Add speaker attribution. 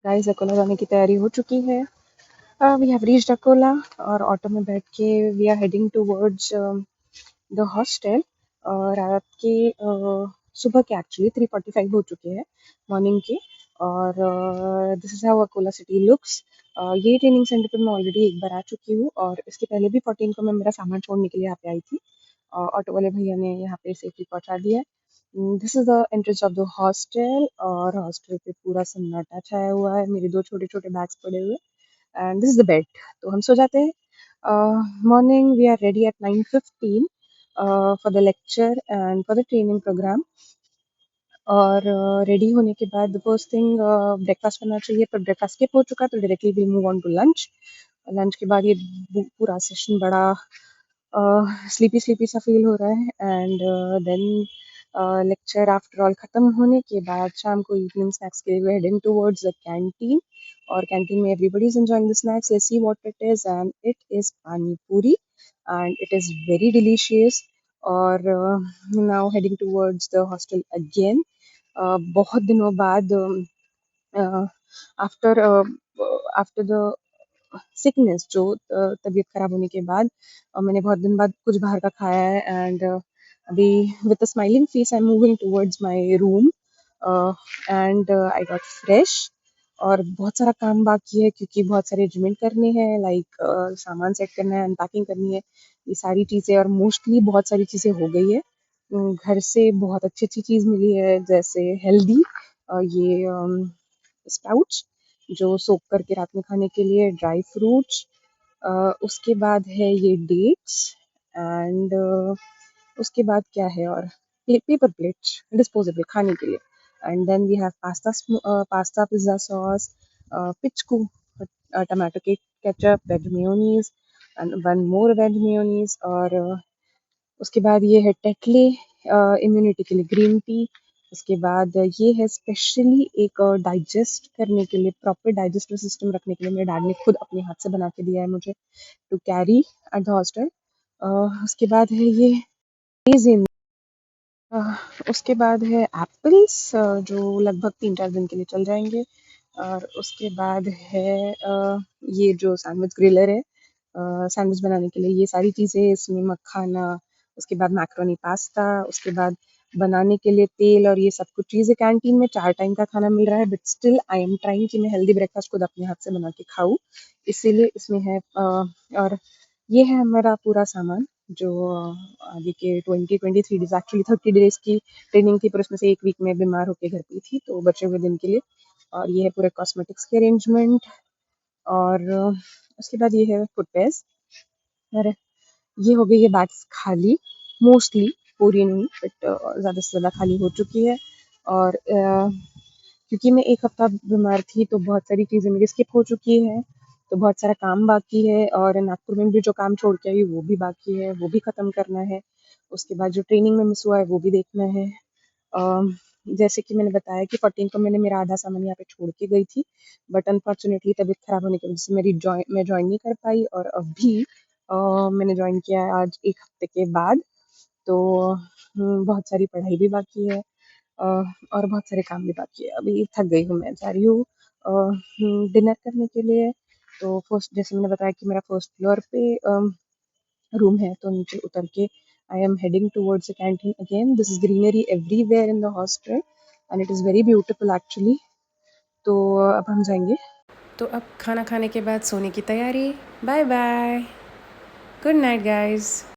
Speaker 1: Guys Akola जाने की तैयारी हो चुकी है। वी हैव रीच्ड अकोला और ऑटो में बैठ के we are heading towards the hostel. रात के सुबह के एक्चुअली 3:45 हो चुके हैं मॉर्निंग के। और this is how Akola city looks. ये ट्रेनिंग सेंटर पे मैं ऑलरेडी एक बार आ चुकी हूँ और इसके पहले भी 14 को मैं मेरा सामान छोड़ने के लिए यहाँ पे आई थी। ऑटो वाले भैया ने यहाँ पे सेफली पहुँचा दिया। This is the entrance of the hostel और हॉस्टल पे पूरा सन्नाटा छाया हुआ है। मेरे 2 छोटे-छोटे बैग्स पड़े हुए हैं and this is the bed. तो हम सो जाते हैं। Morning we are ready at 9:15 for the lecture and for the training programme. और रेडी होने के बाद फर्स्ट थिंग ब्रेकफास्ट करना चाहिए, पर ब्रेकफास्ट स्किप हो चुका तो directly we move on to lunch. Lunch के बाद ये पूरा सेशन बड़ा स्लीपी स्लीपी सा फील हो रहा है and then lecture after all ख़त्म होने के बाद शाम को इवनिंग स्नैक्स के लिए हेडिंग टुवर्ड्स द कैंटीन। और कैंटीन में everybody is enjoying the snacks. Let's see what it is and it is pani puri and it is very delicious. और now heading towards the hostel again. बहुत दिनों बाद after after the sickness जो तबीयत खराब होने के बाद मैंने बहुत दिन बाद कुछ बाहर का खाया है एंड अभी with a smiling face I am moving towards my room and I got fresh. और बहुत सारा काम बाकी है क्योंकि बहुत सारे अरेंजमेंट करने हैं, लाइक सामान सेट करना है, अनपैकिंग करनी है, ये सारी चीज़ें। और मोस्टली बहुत सारी चीज़ें हो गई है। घर से बहुत अच्छी अच्छी चीज़ मिली है, जैसे हेल्दी ये स्प्राउट्स जो सोक करके रात में खाने के लिए, ड्राई फ्रूट्स। उसके बाद है ये डेट्स एंड उसके बाद क्या है और पेपर प्लेट्स डिस्पोजेबल खाने के लिए। And then we have pasta pizza sauce, Pichkoo tomato के ketchup, veg mayonnaise and one more veg mayonnaise. और उसके बाद ये है टेटले इम्यूनिटी के लिए ग्रीन टी। उसके बाद ये है स्पेशली एक डाइजेस्ट करने के लिए, प्रॉपर डाइजेस्टिव सिस्टम रखने के लिए मेरे डैड ने खुद अपने हाथ से बना के दिया है मुझे to carry at the hostel. उसके बाद है ये रेजिन। उसके बाद है एप्पल्स जो लगभग 3-4 दिन के लिए चल जाएंगे। और उसके बाद है ये जो सैंडविच ग्रिलर है सैंडविच बनाने के लिए, ये सारी चीज़ें इसमें मखाना। उसके बाद मैक्रोनी पास्ता। उसके बाद बनाने के लिए तेल और ये सब कुछ चीज़ें। कैंटीन में 4 टाइम का खाना मिल रहा है but still I am trying कि मैं हेल्दी ब्रेकफास्ट खुद अपने हाथ से बना के खाऊँ, इसीलिए इसमें है। और ये है हमारा पूरा सामान जो आगे के 20-23 डेज, एक्चुअली 30 डेज की ट्रेनिंग थी, पर उसमें से एक वीक में बीमार होकर घर पे थी, तो बचे हुए दिन के लिए। और ये है पूरे कॉस्मेटिक्स के अरेंजमेंट। और उसके बाद ये है फुटवेयर्स। और ये हो गई है बैग्स खाली, मोस्टली, पूरी नहीं बट ज़्यादा से ज़्यादा खाली हो चुकी है। और क्योंकि मैं 1 हफ्ता बीमार थी तो बहुत सारी चीज़ें मेरी स्किप हो चुकी हैं, तो बहुत सारा काम बाकी है। और नागपुर में भी जो काम छोड़ के आई वो भी बाकी है, वो भी ख़त्म करना है। उसके बाद जो ट्रेनिंग में मिस हुआ है वो भी देखना है। जैसे कि मैंने बताया कि 14 को मैंने मेरा आधा सामान यहाँ पे छोड़ के गई थी, बट अनफॉर्चुनेटली तबीयत खराब होने की वजह से मैं जॉइन नहीं कर पाई। और अभी मैंने जॉइन किया है आज 1 हफ्ते के बाद। तो बहुत सारी पढ़ाई भी बाकी है और बहुत सारे काम भी बाकी है। अभी थक गई हूँ, मैं जा रही हूँ डिनर करने के लिए। तो फर्स्ट, जैसे मैंने बताया कि मेरा फर्स्ट फ्लोर पे रूम है, तो नीचे उतर के I am heading towards the canteen again. This is greenery everywhere in the hostel and it is very beautiful actually. तो अब हम जाएंगे। तो अब खाना खाने के बाद सोने की तैयारी। Bye bye, good night guys.